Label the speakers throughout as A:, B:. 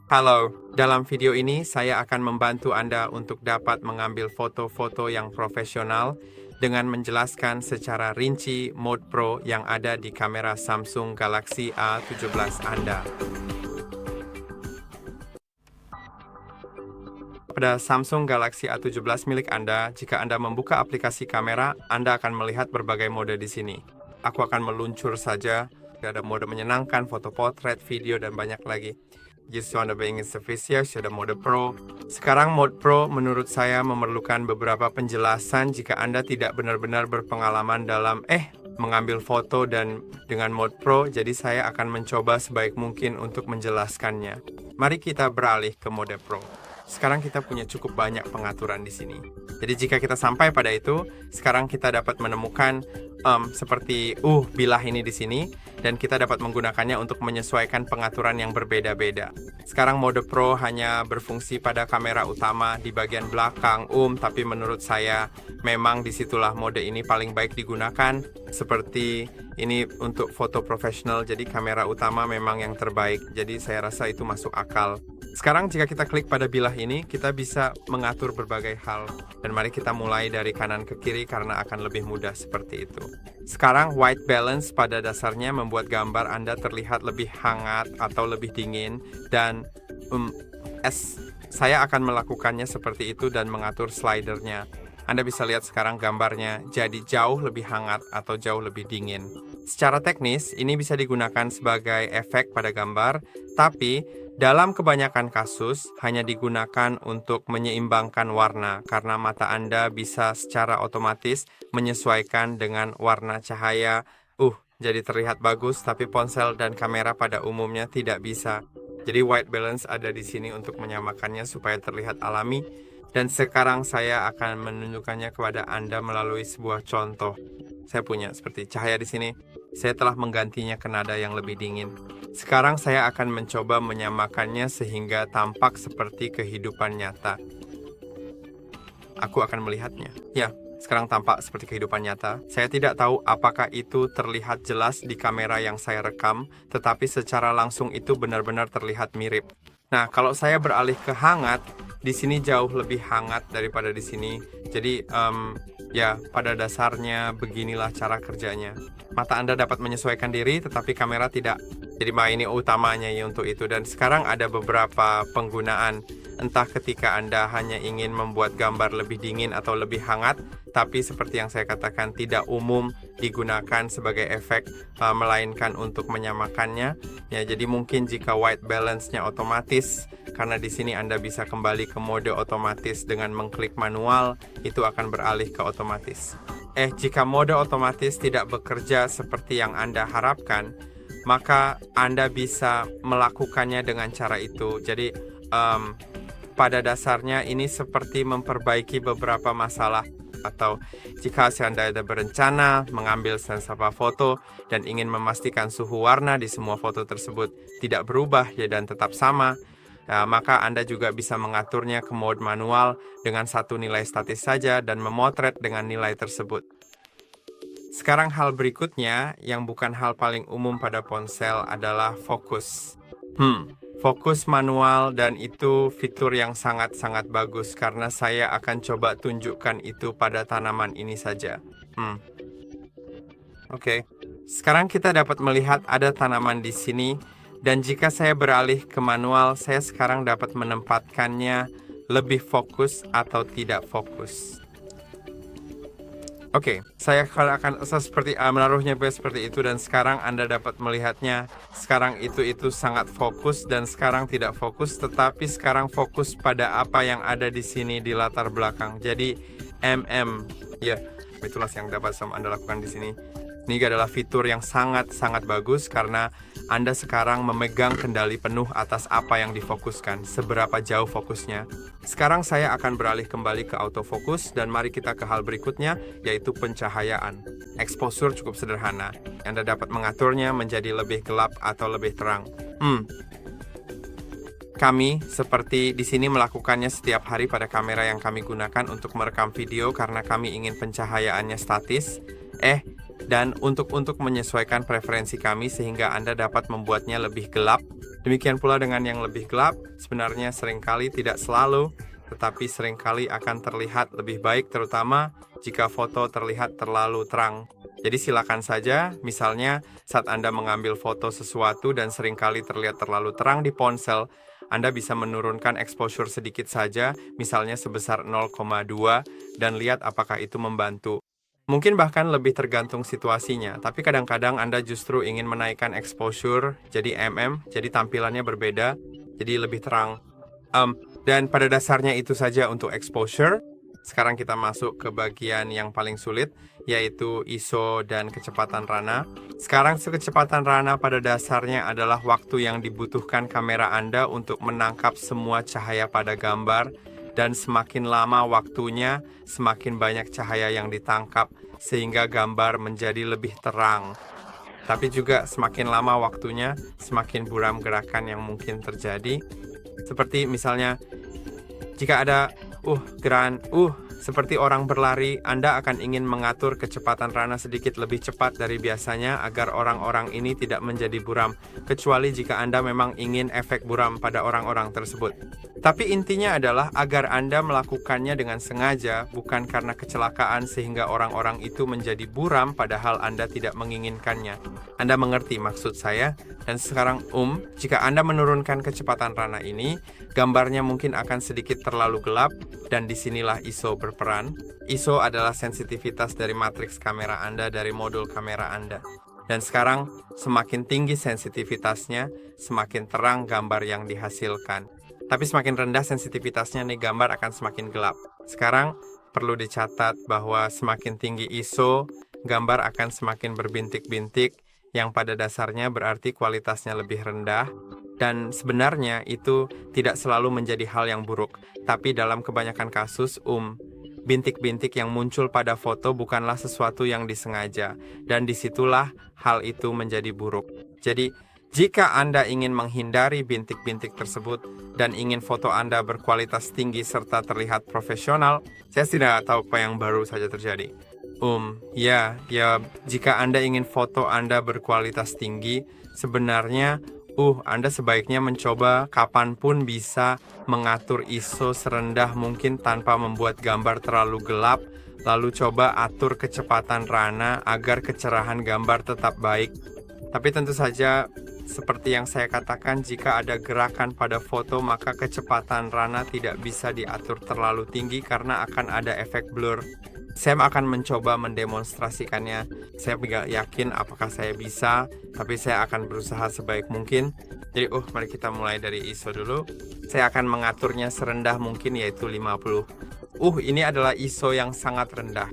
A: Halo, dalam video ini saya akan membantu Anda untuk dapat mengambil foto-foto yang profesional dengan menjelaskan secara rinci mode Pro yang ada di kamera Samsung Galaxy A17 Anda. Pada Samsung Galaxy A17 milik Anda, jika Anda membuka aplikasi kamera, Anda akan melihat berbagai mode di sini. Aku akan meluncur saja, ada mode menyenangkan, foto potret, video, dan banyak lagi. Jika Anda ingin spesies, ada mode Pro. Sekarang mode Pro menurut saya memerlukan beberapa penjelasan jika Anda tidak benar-benar berpengalaman dalam mengambil foto dan dengan mode Pro, jadi saya akan mencoba sebaik mungkin untuk menjelaskannya. Mari kita beralih ke mode Pro. Sekarang kita punya cukup banyak pengaturan di sini. Jadi jika kita sampai pada itu, sekarang kita dapat menemukan seperti bilah ini di sini, dan kita dapat menggunakannya untuk menyesuaikan pengaturan yang berbeda-beda. Sekarang mode Pro hanya berfungsi pada kamera utama di bagian belakang, tapi menurut saya memang disitulah mode ini paling baik digunakan. Seperti ini untuk foto profesional, jadi kamera utama memang yang terbaik. Jadi saya rasa itu masuk akal. Sekarang jika kita klik pada bilah ini, kita bisa mengatur berbagai hal. Dan mari kita mulai dari kanan ke kiri karena akan lebih mudah seperti itu. Sekarang white balance pada dasarnya membuat gambar Anda terlihat lebih hangat atau lebih dingin. Dan saya akan melakukannya seperti itu dan mengatur slidernya. Anda bisa lihat sekarang gambarnya jadi jauh lebih hangat atau jauh lebih dingin. Secara teknis, ini bisa digunakan sebagai efek pada gambar, tapi dalam kebanyakan kasus, hanya digunakan untuk menyeimbangkan warna karena mata Anda bisa secara otomatis menyesuaikan dengan warna cahaya. Jadi terlihat bagus, tapi ponsel dan kamera pada umumnya tidak bisa. Jadi white balance ada di sini untuk menyamakannya supaya terlihat alami. Dan sekarang saya akan menunjukkannya kepada Anda melalui sebuah contoh. Saya punya seperti cahaya di sini. Saya telah menggantinya ke nada yang lebih dingin. Sekarang saya akan mencoba menyamakannya sehingga tampak seperti kehidupan nyata. Aku akan melihatnya. Ya, sekarang tampak seperti kehidupan nyata. Saya tidak tahu apakah itu terlihat jelas di kamera yang saya rekam, tetapi secara langsung itu benar-benar terlihat mirip. Nah, kalau saya beralih ke hangat, di sini jauh lebih hangat daripada di sini. Jadi, pada dasarnya beginilah cara kerjanya. Mata Anda dapat menyesuaikan diri, tetapi kamera tidak. Jadi ini utamanya untuk itu. Dan sekarang ada beberapa penggunaan. Entah ketika Anda hanya ingin membuat gambar lebih dingin atau lebih hangat, tapi seperti yang saya katakan tidak umum digunakan sebagai efek, melainkan untuk menyamakannya. Ya, jadi mungkin jika white balance-nya otomatis, karena di sini Anda bisa kembali ke mode otomatis dengan mengklik manual, itu akan beralih ke otomatis. Jika mode otomatis tidak bekerja seperti yang Anda harapkan, maka Anda bisa melakukannya dengan cara itu. Jadi, pada dasarnya ini seperti memperbaiki beberapa masalah. Atau jika Anda ada berencana mengambil sensor foto dan ingin memastikan suhu warna di semua foto tersebut tidak berubah dan tetap sama, maka Anda juga bisa mengaturnya ke mode manual dengan satu nilai statis saja dan memotret dengan nilai tersebut. Sekarang hal berikutnya yang bukan hal paling umum pada ponsel adalah fokus. Fokus manual, dan itu fitur yang sangat-sangat bagus karena saya akan coba tunjukkan itu pada tanaman ini saja. Oke. Sekarang kita dapat melihat ada tanaman di sini, dan jika saya beralih ke manual, saya sekarang dapat menempatkannya lebih fokus atau tidak fokus. Oke, saya akan menaruhnya seperti itu, dan sekarang Anda dapat melihatnya. Sekarang itu sangat fokus dan sekarang tidak fokus, tetapi sekarang fokus pada apa yang ada di sini di latar belakang. Jadi itulah yang dapat Anda lakukan di sini. Ini adalah fitur yang sangat-sangat bagus karena Anda sekarang memegang kendali penuh atas apa yang difokuskan, seberapa jauh fokusnya. Sekarang saya akan beralih kembali ke autofocus dan mari kita ke hal berikutnya, yaitu pencahayaan. Exposure cukup sederhana. Anda dapat mengaturnya menjadi lebih gelap atau lebih terang. Kami seperti di sini melakukannya setiap hari pada kamera yang kami gunakan untuk merekam video karena kami ingin pencahayaannya statis. Dan untuk menyesuaikan preferensi kami sehingga Anda dapat membuatnya lebih gelap Demikian pula dengan yang lebih gelap, sebenarnya seringkali tidak selalu, tetapi seringkali akan terlihat lebih baik terutama jika foto terlihat terlalu terang. Jadi silakan saja, misalnya saat Anda mengambil foto sesuatu dan seringkali terlihat terlalu terang di ponsel, Anda bisa menurunkan exposure sedikit saja, misalnya sebesar 0,2, dan lihat apakah itu membantu. Mungkin bahkan lebih tergantung situasinya, tapi kadang-kadang Anda justru ingin menaikkan exposure jadi jadi tampilannya berbeda, jadi lebih terang. Dan pada dasarnya itu saja untuk exposure. Sekarang kita masuk ke bagian yang paling sulit, yaitu ISO dan kecepatan rana. Sekarang kecepatan rana pada dasarnya adalah waktu yang dibutuhkan kamera Anda untuk menangkap semua cahaya pada gambar, dan semakin lama waktunya, semakin banyak cahaya yang ditangkap, sehingga gambar menjadi lebih terang. Tapi juga semakin lama waktunya, semakin buram gerakan yang mungkin terjadi. Seperti misalnya, jika ada gerakan seperti orang berlari, Anda akan ingin mengatur kecepatan rana sedikit lebih cepat dari biasanya agar orang-orang ini tidak menjadi buram, kecuali jika Anda memang ingin efek buram pada orang-orang tersebut. Tapi intinya adalah agar Anda melakukannya dengan sengaja, bukan karena kecelakaan sehingga orang-orang itu menjadi buram padahal Anda tidak menginginkannya. Anda mengerti maksud saya? Dan sekarang jika Anda menurunkan kecepatan rana ini, gambarnya mungkin akan sedikit terlalu gelap, dan disinilah ISO berperan. ISO adalah sensitivitas dari matriks kamera Anda dari modul kamera Anda. Dan sekarang, semakin tinggi sensitivitasnya, semakin terang gambar yang dihasilkan. Tapi semakin rendah sensitivitasnya nih, gambar akan semakin gelap. Sekarang, perlu dicatat bahwa semakin tinggi ISO, gambar akan semakin berbintik-bintik, yang pada dasarnya berarti kualitasnya lebih rendah. Dan sebenarnya itu tidak selalu menjadi hal yang buruk. Tapi dalam kebanyakan kasus, bintik-bintik yang muncul pada foto bukanlah sesuatu yang disengaja. Dan disitulah hal itu menjadi buruk. Jadi, jika Anda ingin menghindari bintik-bintik tersebut dan ingin foto Anda berkualitas tinggi serta terlihat profesional, saya tidak tahu apa yang baru saja terjadi. Jika Anda ingin foto Anda berkualitas tinggi, sebenarnya Anda sebaiknya mencoba kapanpun bisa mengatur ISO serendah mungkin tanpa membuat gambar terlalu gelap, lalu coba atur kecepatan rana agar kecerahan gambar tetap baik. Tapi tentu saja, seperti yang saya katakan, jika ada gerakan pada foto, maka kecepatan rana tidak bisa diatur terlalu tinggi karena akan ada efek blur. Saya akan mencoba mendemonstrasikannya. Saya tidak yakin apakah saya bisa, tapi saya akan berusaha sebaik mungkin. Jadi, mari kita mulai dari ISO dulu. Saya akan mengaturnya serendah mungkin, yaitu 50. Ini adalah ISO yang sangat rendah.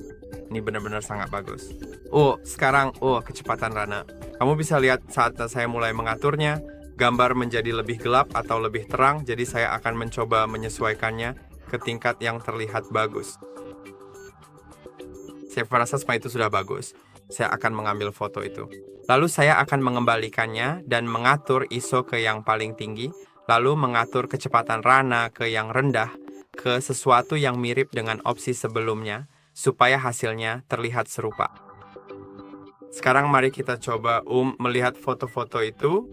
A: Ini benar-benar sangat bagus. Sekarang, kecepatan rana. Kamu bisa lihat saat saya mulai mengaturnya, gambar menjadi lebih gelap atau lebih terang, jadi saya akan mencoba menyesuaikannya ke tingkat yang terlihat bagus. Saya merasa semua itu sudah bagus. Saya akan mengambil foto itu. Lalu saya akan mengembalikannya dan mengatur ISO ke yang paling tinggi, lalu mengatur kecepatan rana ke yang rendah, ke sesuatu yang mirip dengan opsi sebelumnya, supaya hasilnya terlihat serupa. Sekarang mari kita coba melihat foto-foto itu.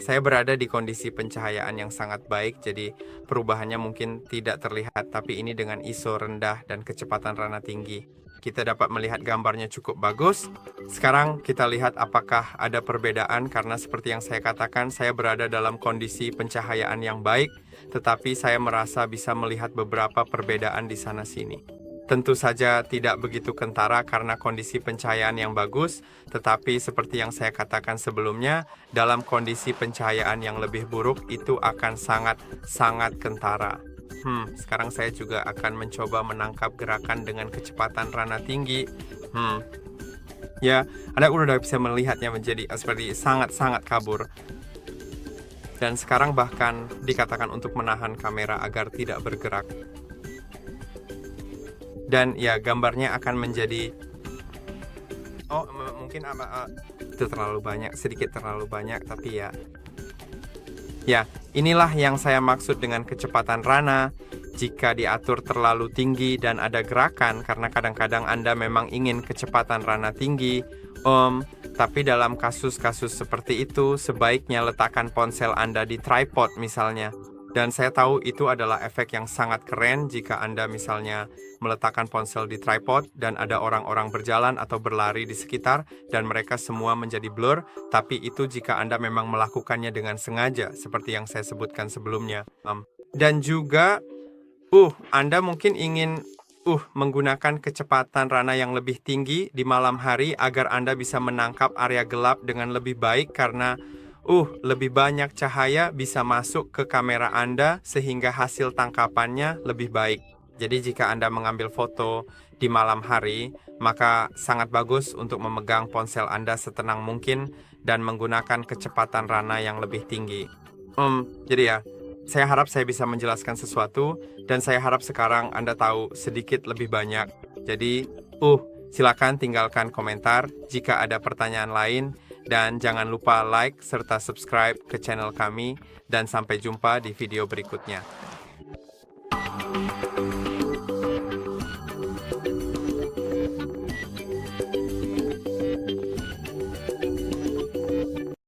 A: Saya berada di kondisi pencahayaan yang sangat baik, jadi perubahannya mungkin tidak terlihat, tapi ini dengan ISO rendah dan kecepatan rana tinggi. Kita dapat melihat gambarnya cukup bagus. Sekarang kita lihat apakah ada perbedaan, karena seperti yang saya katakan, saya berada dalam kondisi pencahayaan yang baik, tetapi saya merasa bisa melihat beberapa perbedaan di sana-sini. Tentu saja tidak begitu kentara karena kondisi pencahayaan yang bagus, tetapi seperti yang saya katakan sebelumnya, dalam kondisi pencahayaan yang lebih buruk itu akan sangat kentara. Sekarang saya juga akan mencoba menangkap gerakan dengan kecepatan rana tinggi. Anda udah bisa melihatnya menjadi seperti sangat kabur. Dan sekarang bahkan dikatakan untuk menahan kamera agar tidak bergerak. Dan gambarnya akan menjadi mungkin itu terlalu banyak, sedikit terlalu banyak, tapi inilah yang saya maksud dengan kecepatan rana. Jika diatur terlalu tinggi dan ada gerakan, karena kadang-kadang Anda memang ingin kecepatan rana tinggi, Tapi dalam kasus-kasus seperti itu, sebaiknya letakkan ponsel Anda di tripod misalnya. Dan saya tahu itu adalah efek yang sangat keren jika Anda misalnya meletakkan ponsel di tripod dan ada orang-orang berjalan atau berlari di sekitar dan mereka semua menjadi blur, tapi itu jika Anda memang melakukannya dengan sengaja, seperti yang saya sebutkan sebelumnya. Dan juga, Anda mungkin ingin menggunakan kecepatan rana yang lebih tinggi di malam hari agar Anda bisa menangkap area gelap dengan lebih baik karena lebih banyak cahaya bisa masuk ke kamera Anda sehingga hasil tangkapannya lebih baik. Jadi jika Anda mengambil foto di malam hari, maka sangat bagus untuk memegang ponsel Anda setenang mungkin dan menggunakan kecepatan rana yang lebih tinggi. Jadi ya, saya harap saya bisa menjelaskan sesuatu dan saya harap sekarang Anda tahu sedikit lebih banyak. Jadi, silakan tinggalkan komentar jika ada pertanyaan lain dan jangan lupa like serta subscribe ke channel kami dan sampai jumpa di video berikutnya.